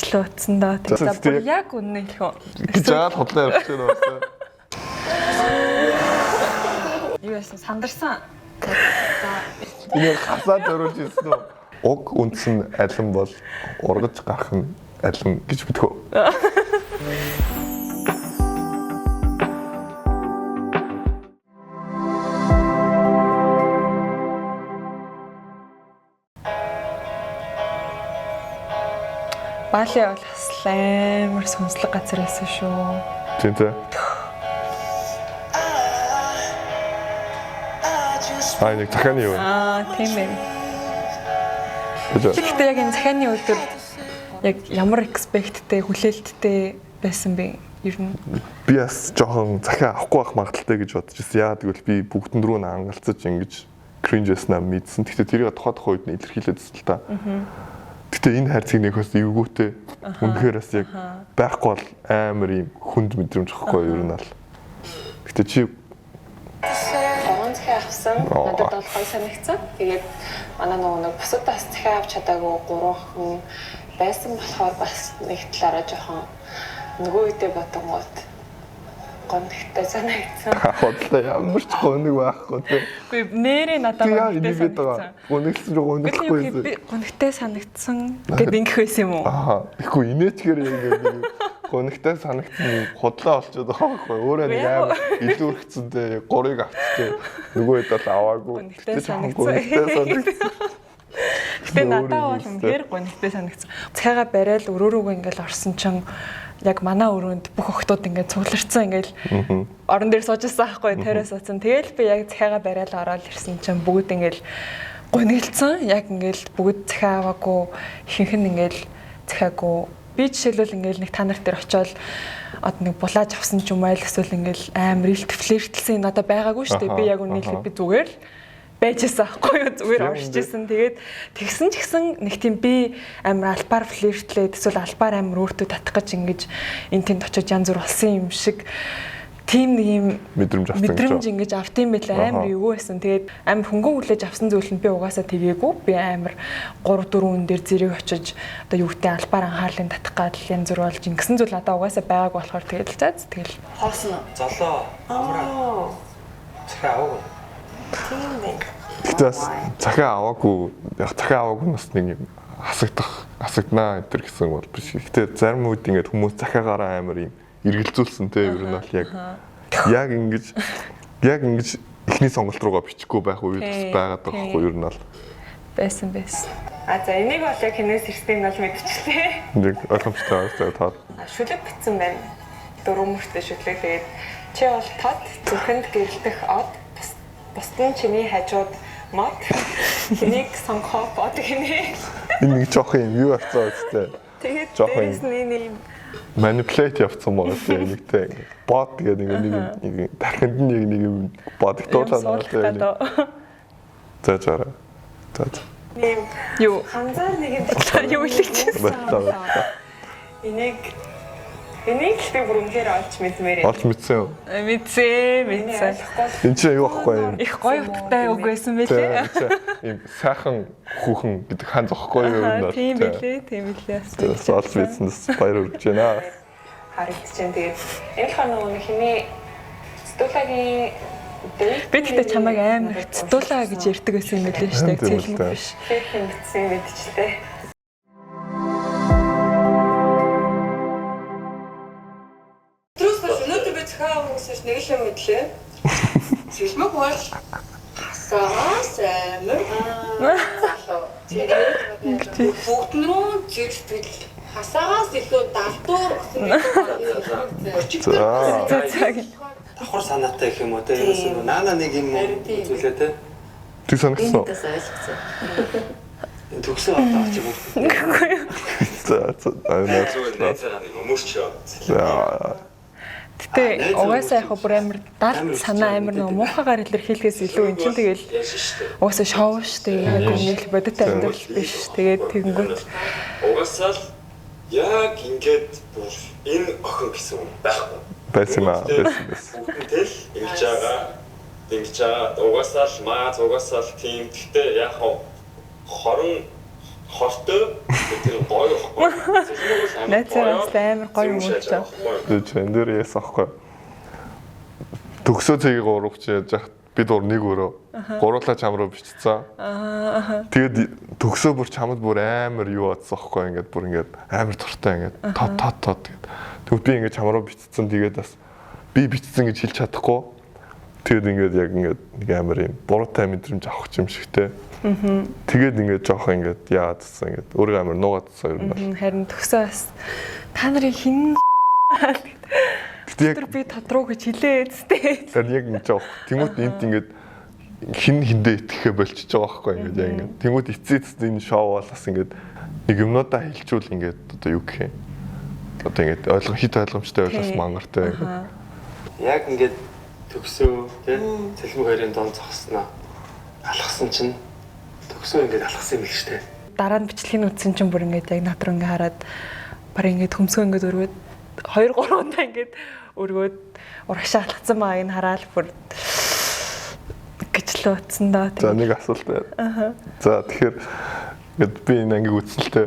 мөрчлөө утсан доо. Тэгээд бүр яг үнэ хэлэх үү. Жаал хотлоо явж байна уу? Юу яасан сандарсан. Энэ хасаад өрүүлж ирсэн үү? Уг үндсэн алин бол ургаж гарах нь алин гэж мэдхүү. Бали бол амар сүнслэг газар байсан шүү. Тийм тий. Нэг захааны юу вэ? Тийм ээ. Тэгэхдээ яг энэ захааны өдөр яг ямар экспекттэй, хүлээлттэй байсан бэ? Ер нь би бас жоохон захиа авахгүй байх магадaltaй гэж бодож ирсэн. Яагаад гэвэл би бүгдэн рүү ангалцаж ингэж кринжэснаа мэдсэн. Гэхдээ тэрийг тухайн үед нь илэрхийлээдсэн л та. Гэтэ энэ хайрцаг нөхөөс эвгүүтэй үнэхээр бас яг байхгүй бол амар юм хүнд мэдрэмж واخхой ер нь бол. Гэтэ чи захиа авсан. Надад бол гоё санагдсан. Тэгээд манай нэг бусадаас захиа авч чадаагүй 3 хүн байсан болохоор бас нэг талаараа жоохон нөгөө үедээ бодонгууд гомдтой санагдсан. Хотлоо ямар ч гоног байхгүй тийм. Үгүй нэрээ надад гоногтой санагдсан. Гоногч гоноггүй юм. Би гоногтой санагдсан гэд ингэх байсан юм уу? Ихгүй инээчгээр ингэ гоногтой санагдсан хотлоо олчод байгаа байхгүй. Өөрөө нэг амар илүү өргөцсөнтэй 3-ыг авчихсан. Нөгөө хэд бол аваагүй. Гоногтой санагдсан. Гэтэ надад бол үнээр гоногтой санагдсан. Цайгаа барайл өрөөрөөгөө ингээл орсон чинь яг манай өрөөнд бүх охтууд ингээд цугларсан ингээд орон дээр суужсан байхгүй тариас утсан. Тэгэл би яг цайгаа барайл ороод ирсэн чинь бүгд ингээд гонигдсан. Яг ингээд бүгд цахиа аваагүй ихэнх нь ингээд цахиагүй. Би жишээлбэл ингээд нэг та нарт дээр очиод од нэг булааж авсан ч юм айл эсвэл ингээд амар илт флиртлсэн надад байгаагүй шүү дээ. Би яг үнэхээр би зүгээр л байжсэн аахгүй юу зүгээр оршижсэн. Тэгээд тэгсэн ч гэсэн нэг тийм би амар албаар флиртлээд эсвэл албаар амар өөртөө татах гэж ингэж энэ тэнд очиж янз бүр болсон юм шиг тийм нэг юм мэдрэмж ингэж автсан байлаа амар юу байсан. Тэгээд амар хөнгөн хүлээж авсан зүйл нь би угаасаа тэгээгүй. Би амар 3-4 хүн дээр зэрэг очиж одоо юу гэдэг албаар анхаарлын татах гал янз бүр болж ингэсэн зүйл надад угаасаа байгаагүй болохоор тэгэл заац тэгэл хоосон золоо амраа захиа аваагүй. Тийм байх. Тэгээс захиа аваагүй бас нэг юм асагднаа энэ төр гэсэн бол биш. Гэтэ зарим үед ингээд хүмүүс захиагаараа амар юм эргэлзүүлсэн те ер нь бол яг ингэж эхний сонголт руугаа бичихгүй байх үед бас байгаад байгаа хгүй ер нь бол байсан. За энийг бол яг хинээс ирсэн бол мэдчихлээ. Нэг ойлгомжтой таад. Шүлэг битсэн байна. 4 мөртөө шүлэг. Тэгээд чи бол тод зүрхэнд гэрэлтэх од бусдын чиний хажууд мод энийг сонгохоо бод гинэ. Энэ нэг жоох юм юу авцаа үстэй. Тэгээд дээрээс нэг манипулейт явцсан байгаа тийм нэгтэй бод гэдэг нэг тархинд нэг юм бодогдуулаад байгаа тийм. За жаа. Юу ханзаа нэг юу хэлчихсэн. Энийг би бүр үнээр олж мэдмээр. Олж мэдсэн үү? Мэдсэн. Энд чинь юу ахгүй юм? Их гоё утгатай үг байсан байлээ. Ийм сайхан хүүхэн гэдэг хан зохгүй юу юм бол. Тийм билээ. Олж мэдсэнс баяр хүргэж байна. Харагдчихээн. Тэгээд энэ ханаа нэг хэмээ стулагийн би тэгтээ чамайг амар цэдүүлаа гэж ярьдаг байсан юм билээ шүү дээ. Цэлмэг биш. Хэм битсэн мэдчихлээ. Нэг л юм мэдлээ. Цэлмэг бол хасаас амар залуу. Тэгээд бүгд нь зэрэгтэл хасаагаас илүү далдуур гэсэн. Давхар санаатай гэх юм уу те ерөөсөө наана нэг юм үзүүлээ те. Тэг санагдсан. Төгсөө аваад чи бүгд. За Гэтэ угаасаа яг бүр амар далд санаа амар нэг муухагаар илэрхийлэхээс илүү эн чинь тэгэл угаасаа шоу штэ яг нэг бодит амьдрал биш. Тэгээд тэгэнгүүт угаасаа л яг ингээд бүр энэ охин гэсэн байхгүй. Байсан. Тэл ингэж байгаа угаасаа л маа угаасаа л тийм гэхдээ яг хорон хортой тэр гоё ихгүй. Найцаас амар гоё юм болж байгаа. Тэгээд энэ дээр яасан аахгүй. Төгсөө цэгийг урагч яаж яах бид нэг өрөө гурлаа чам руу бичсэн. Тэгээд төгсөө бүр чамд бүр амар юу бодсон аахгүй ингээд бүр ингээд амар туртай ингээд тот тэгээд. Тэгвэл би ингээд чам руу бичсэн тэгээд бас би бичсэн гэж хэлж чадахгүй. Тэгээд ингээд яг ингээд нэг амар юм буруутай мэдрэмж авах юм шигтэй. Тэгээд ингээд жоох ингээд яадсан ингээд өөрөө амар нуугаадсан юм байна. Харин төгсөөс та нарын хин тэр би тодруу гэж хэлээд зтэй. Тэр яг нэг жоох тэмүүт энт ингээд хин хиндэ итгэхэ болчихж байгаа байхгүй ингээд яг ингээд тэмүүт эцээц энэ шоу болоос ингээд нэг юмнуудаа хэлжүүл ингээд одоо юу гэх юм. Одоо ингээд ойлгомжтой ойлгос мангартай. Яг ингээд төгсөө тий цэлмэг хоёрын донд зогсноо. Алхсан чинь төгсөө ингээд алхсан юм л штэ. Дараа нь бичлэгийг үзсэн чинь бүр ингээд яг над руу ингээд хараад баг ингээд хөмсгөө ингээд өргөд 2 3 удаа ингээд өргөд урагшаа алхсан маа энэ хараад бүр гэж л утсан даа. За нэг асуулт байна. За тэгэхээр ингээд би энэ ангийг үзэлтэй.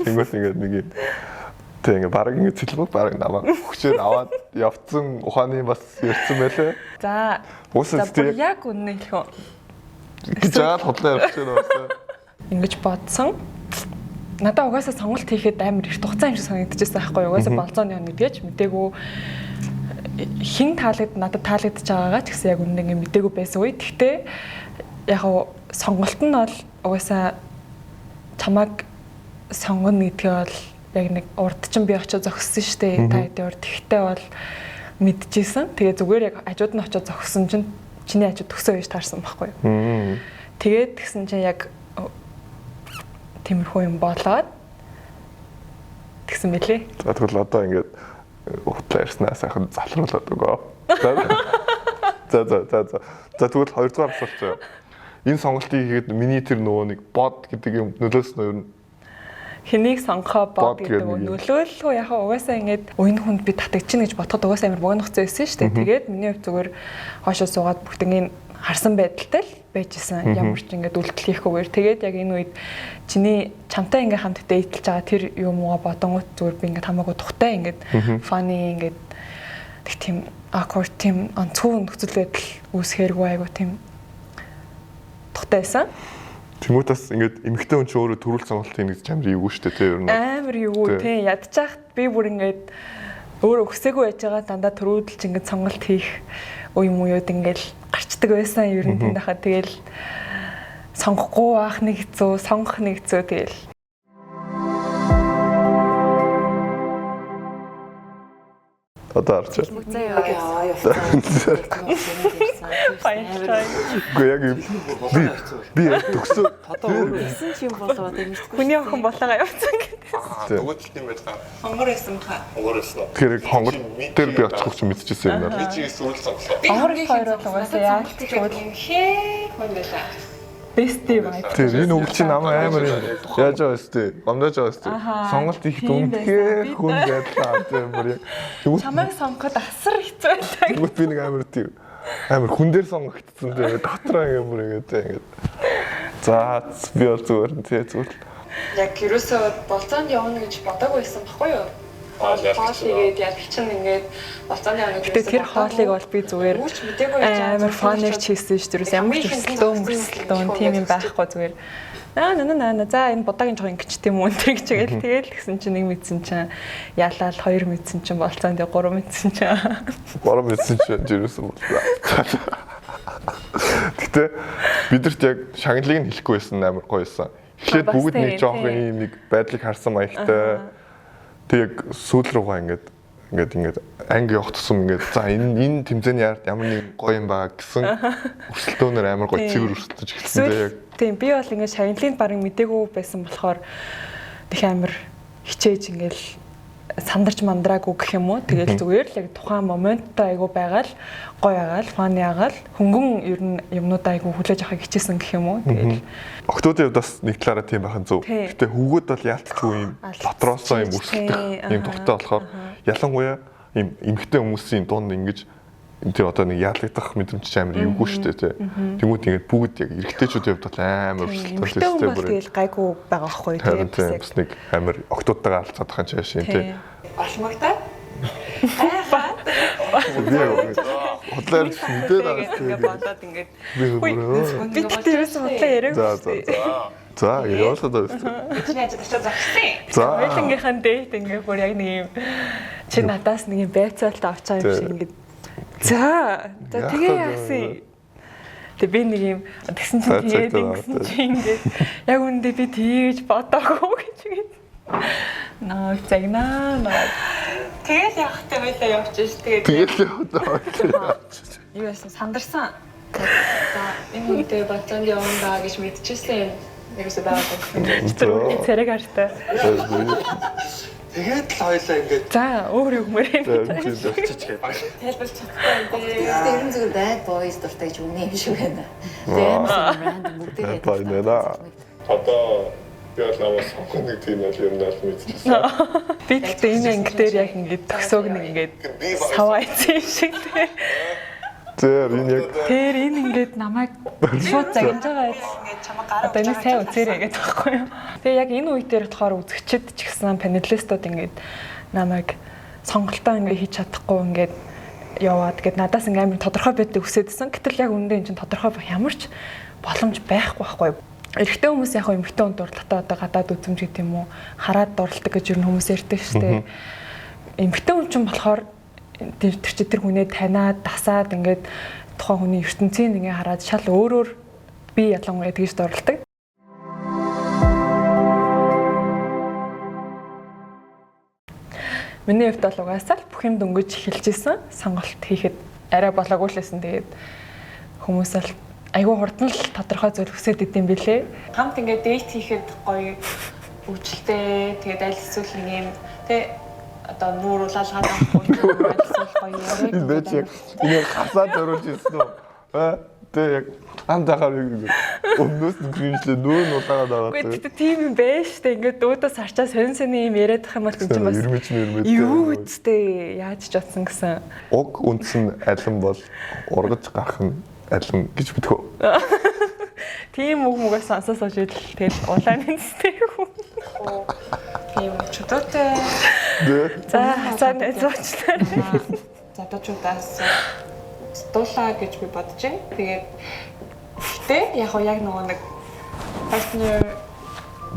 Тэнгүүс ингээд нэг юм тэг ингээд баг ингээд цэлмэг баг намаа хүчээр аваад явцсан ухааны бас ярьсан байлээ. За. Үсэс яг үнэ хэлэх үү? гэж жаад хотлоо явчихсан байсан. Ингэж бодсон. Надаа угаасаа сонголт хийхэд амар их хугацаа юм шиг санагдчихсан байхгүй юу? Угаасаа болзооны хон гэдгээч мдээгүй хин надад таалагдж байгаагаа ч гэсэн яг үнэн ингэ мдээгүй байсан үе. Гэхдээ яг сонголт нь бол угаасаа чамайг сонгоно гэдгээ бол яг нэг урд чинь би очиж зогссон шүү дээ. Та хэдийн урд тэгтээ бол мэдчихсэн. Тэгээ зүгээр яг ажууд нь очиж зогссон чинь чиний ажууд төгсөө гэж таарсан байхгүй юу? Тэгээд тэгсэн чинь яг тиймэрхүү юм болоод тэгсэн мэлээ. За тэгвэл одоо ингээд хутлаа ярьснаа сайхан залруулад өгөө. За тэгвэл хоёрдугаар асуулт. Энэ сонголтыг хийгээд миний тэр нөгөө нэг бод гэдэг юм нөлөөсөн юу? Хэнийг сонгохоо бод гэдэг нөлөөлөлгүй яхаа угаасаа ингээд уян хүнд би татагчин гэж бодоход угаасаа амар богино хугацаа байсан шүү дээ. Тэгээд миний хувьд зүгээр хоошоо суугаад бүгднийг харсан байдалтай л байжсэн. Ямар ч ингээд үйлдэл хийхгүйгээр тэгээд яг энэ үед чиний чамтай ингээд хамт дэйтэлж байгаа тэр юм уу бодонгууд зүгээр би ингээд хамаагүй тухтай ингээд funny ингээд тийм awkward тийм онцгой нөхцөл байдал үүсхээргүй айгу тийм тухтай байсан. Тэмүүтээс ингээд эмэгтэй хүн ч өөрөө төрүүл сонголт хийх гэж амар юу шүү дээ тий ер нь. Амар юу тий ядчихад би бүр ингээд өөрөө өксөөгүй байж байгаа дандаа төрүүлж ингээд сонголт хийх үе мууууд ингээд гарчдаг байсан ер нь тэнд хахад тэгэл сонгохгүй байх нэг хэцүү сонгох нэг хэцүү тэгэл одоо арч. Би төгсөө гэсэн ч юм болоо тийм шүү. хүний охин болоога явцсан гэдэг. Төгөөдөлт юм байна. Хонгор байсан хаа. Тэгэхээр хонгор дээр би очих гэж мэдчихсэн юм байна. Би чигээ сүүл сонглоо. Хонгор хоёр бол угаасаа яаж ч юм хээ хүн байлаа. Бэсти бай. Тэр энэ үг чи намайг амар яаж байгаа өстэй. Гомдож байгаа өстэй. Сонголт хийхэд үнэхээр хүн байдлаа тийм бүр. Чамайг сонгоход асар хэцүү байлаа. Тэгвэл би нэг амар тийм амар хүн дээр сонгогдсон тийм дотроо амар ингээд. За би бол зүгээр зүгээр. Яг ерөөсөө болцоонд явна гэж бодоагүй байсан байхгүй юу? Хоолыгээд яг чинь ингээд болцоонд явна гэж. Тэр хоолыг бол би зүгээр амар фанер хийсэн шүү дээ. Ямар ч өрсөлдөөн тийм юм байхгүй зүгээр. За энэ будагийн жоо ингэж тийм үү энэ гэж тэгэл тэгсэн чинь нэг мэдсэн чинь ялаал хоёр мэдсэн чинь болцоонд 3 мэдсэн чинь 3 мэдсэн чинь ерөөсөө Гэтэ бидэрт яг шагналыг нь хэлэхгүй байсан амар гоё байсан. Эхлээд бүгд нэг жоох юм нэг байдлыг харсан маягтай. Тэг яг сүүл рүүгээ ингээд анги явах тусам ингээд за энэ тэмцээний ард ямар нэг гоё юм баа гэсэн өрсөлдөөнөр амар гоё цэвэр өрсөлдөж эхэлсэн дээ яг. Тийм би бол ингээд шагналыг барыг мдээгүй байсан болохоор тэг амар хичээж ингээд сандарч мандраагүй гэх юм уу. Тэгэл зүгээр л яг тухайн моменттой айгу байгаал гоё агаал, фаны агаал, хөнгөн ер нь юмнуудаа айгу хүлээж авахыг хичээсэн гэх юм уу. Тэгэл октоодын бас нэг талаараа тийм байхын зөв. Гэтэ хүүгүүд бол яалтчгүй юм дотроосоо юм өрсөлдөх юм дуртай болохоор ялангуяа юм эмэгтэй хүмүүсийн дунд ингэж тэр одоо нэг яалагдах мэдрэмж амар эвгүй шүү дээ тий. Тэнгүүд ингээд бүгд яг эрэгтэйчүүд явд бол амар өрсөлдөлтэй бүр. Тэгэл гайгүй байгаа байхгүй тий. Бас нэг амар октоодтойгоо алцаад хаан чаашаа тий. Олмогтой. Хотлоор мэдээд байгаа Ингээд бодоод ингээд би би тэрээс бодлоо яриаг. За яваасаа даа. Чиний ажил очиж загсан. За. Хоёулангийнхан дээд ингээд бүр яг нэг юм чи надаас нэг юм байцаалтаа авчаа юм шиг ингээд. За тэгээ яасан. Тэг би нэг юм тэгсэн чинь тэгээд ингэсэн чинь ингээд яг үндэ би тэгж бодоогүй гэж ингээд. Наа цагнаа. Тэгэл явахтай байлаа явчих ш. Тэгэл яваад. Юу яасан сандарсан. За энэ үедээ бацаанд явандаа гэж мэдчихсэн юм. Нэгсээ байгаа. Царэг артай. Тэгээд л хоёлаа ингээд За өөр юм мөрөө. очиж гээд. тайлбарч чадахгүй. Тэгээд ерөн зөв bad boys дуртай гэж үнэ юм шиг байна. Тэгээд амар random бүгдээ Баянаа. Одоо би бол намайг сонгох нэг тийм л юм даа мэдчихсэн. Би гэхдээ энэ ангитээр яг ингээд төгсөөг нэг ингээд саваа ийцэн шиг тий. Тэр энэ яг Тэр энэ ингээд намайг шууд загнаж байгаа юм. Одоо энэ сайн үзээрэй гэдэг байхгүй юу. Тэгээ яг энэ үе дээр болохоор үзэгчд ч гэсэн панелистууд ингээд намайг сонголтоо ингээд хийж чадахгүй ингээд яваад гээд надаас ингээд амар тодорхой байдгийг хүсэжсэн. Гэтэл яг үндэ энэ чинь тодорхой байх ямар ч боломж байхгүй байхгүй юу. Эрэгтэй хүмүүс яг эмэгтэй хүн дурлахтаа одоо гадаад үзмж гэдэг юм уу хараад дурлдаг гэж юу хүмүүс ярьдаг шүү дээ. Эмэгтэй хүн чинь болохоор тэр хүнээ таниад дасаад ингээд тухайн хүний ертөнцийг ингээ хараад шал өөрөөр би ялангуяа тэгж дурлдаг. Миний хувьд бол угаасаа бүх юм дөнгөж эхэлж исэн. Сонголт хийхэд арай болоогүй л байсан. Тэгээд хүмүүс л айгүй хурдан л тодорхой зүйл хүсэж идэм билээ. Хамт ингээ дэйт хийхэд гоё өвчлөлтэй. Тэгээд аль эсвэл нэг юм тэ одоо нууруулаад хаалгахгүй аль гоё яриаг. энэ яг энэ хасаад оруулж ирсэн үү? Тэ яг андахаар өмнөөс нь гринжлээ нүүр нуулаад байгаа. Гэхдээ тийм юм байж штэ ингээд дуудаас харчаа сонь юм яриад ах юм бол энэ чинь бас ирмэж. юу үстэй яаж ч утсан гэсэн. Уг үндсэн алин бол ургаж гарах нь алин гэж мэдхүү. Тийм үг мөгөөс сонсоосоо жил тэгэл улаан нэстэй хүн. Тийм чөтөтэй. За хасаад зоочлаа. Задачуудаас дуулаа гэж би бодож байна. Тэгээд гэхдээ яг нөгөө нэг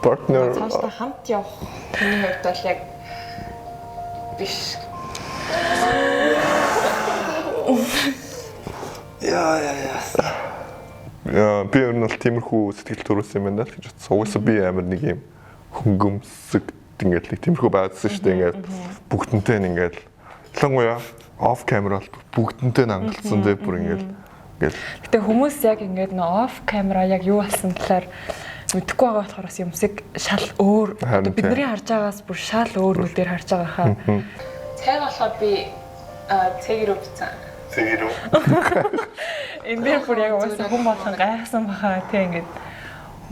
партнер цаашдаа хамт явах хүний хувьд бол яг биш. Яа би ер нь бол тиймэрхүү сэтгэл төрүүлсэн юм байна л гэж бодсон. Угаасаа би амар нэг юм хөнгөмсөг ингээд нэг тиймэрхүү байцсан шүү дээ. Ингээд бүгднтэй нь ингээд ялангуяа off camera бол бүгднтэй хангалтсан дээ бүр ингээд. Гэтэ хүмүүс яг ингээд нөө off camera яг юу болсон талаар мэдэхгүй байгаа болохоор бас юмсыг шал өөр бидний харж байгаас бүр шал өөр нүдээр харж байгаа хаа. Цайг болохоор би цэг рүү бицэн. Цэг рүү. Энэ дээр бүр яг уусаа хүн болгон гайхсан баха тий ингээд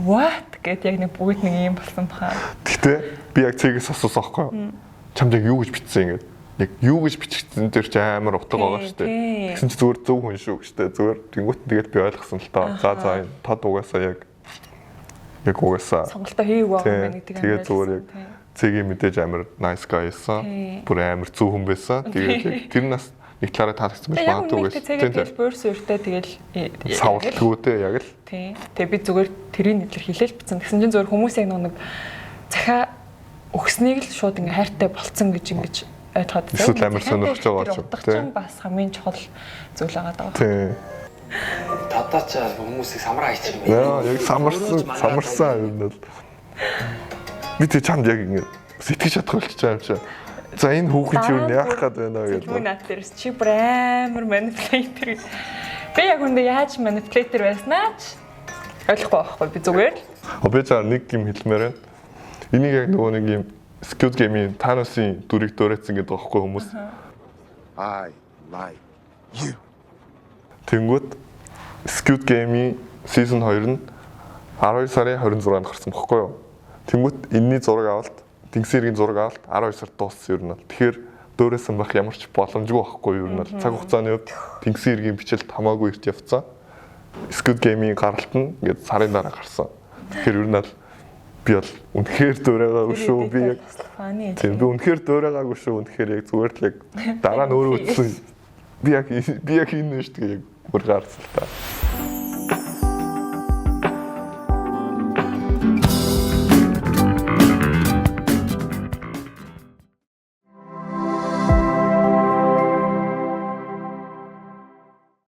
what гэд яг нэг бүгд нэг юм болсон баха. Гэтэ би яг цэгээс асуусан аахгүй юу? Чамд яг юу гэж бичсэн ингээд. Яг юу гэж бичсэн дээр ч амар утга байгаа шүү дээ. Тэгсэн чи зүгээр зөв хүн шүү гэжтэй. Зүгээр тэнгуут тэгээд би ойлгосон л таа. За энэ тод угаасаа яг угаасаа сонголтоо хийгээгүй байгаа юм гэдэг юм. Тэгээд зүгээр яг цэгийн мэдээж амар nice guy байсан. Бүр амар зөв хүн байсан. Тэгээд тэр нас нэг талаараа таалагдсан байж магадгүй гэсэн. Тэгээд бөөрс өртөө тэгэл савлтгүй дээ яг л. Тийм. Тэгээд би зүгээр тэрийг нэвлэр хэлээл битсэн. Тэгсэн чинь зүгээр хүмүүс яг нэг захаа өгснийг л шууд ингээ хайртай болцсон гэж ингэж ойлгоод байна. Эсвэл амар сонирхож байгаа ч тийм. Бас хамгийн чухал зүйл байгаа даа. Тийм. Татаачаа хүмүүсийг самраа хийчих юм. Яа, яг самарсан юм бол. Би тэг чамд яг ингэ сэтгэж чадах болчихоо юм чи. За энэ хүүхэн чи юу яах гээд байна гэдэг. Тэгвэл над дээрс чи бүр амар манипулятор. Би яг үндэ яаж манипулятор байснаа ч ойлгохгүй байхгүй би зүгээр. Би цаа нэг юм хэлмээр байна. Энийг яг нөгөө нэг юм Squid Game-ийн Thanos-ийн дүрийг дөөрөөцсөн гэдэг байхгүй хүмүүс. I like you. Тэнгүүд Squid Game-ийн season 2 нь 12 сарын 26-нд гарсан байхгүй юу? Тэнгүүд энэний зураг авалт, Тэнгисийн иргэн зураг авалт 12 сард дууссан юм байна. Тэгэхээр дөөрөөсөн байх ямар ч боломжгүй байхгүй юу. Ер нь бол цаг хугацааны хувьд Тэнгисийн иргэн бичэлт хамаагүй ирж явцсан. Squid Game-ийн гаралт нь ингээд сарын дараа гарсан. Тэгэхээр ер нь бол би бол үнэхээр дөөрөөгаагүй шүү. Би яг тийм би үнэхээр дөөрөөгаагүй шүү. Үнэхээр яг зүгээр л яг дараа нь өөрөө үзсэн. Би яг энэ шүү дээ яг бүр гарсан л та.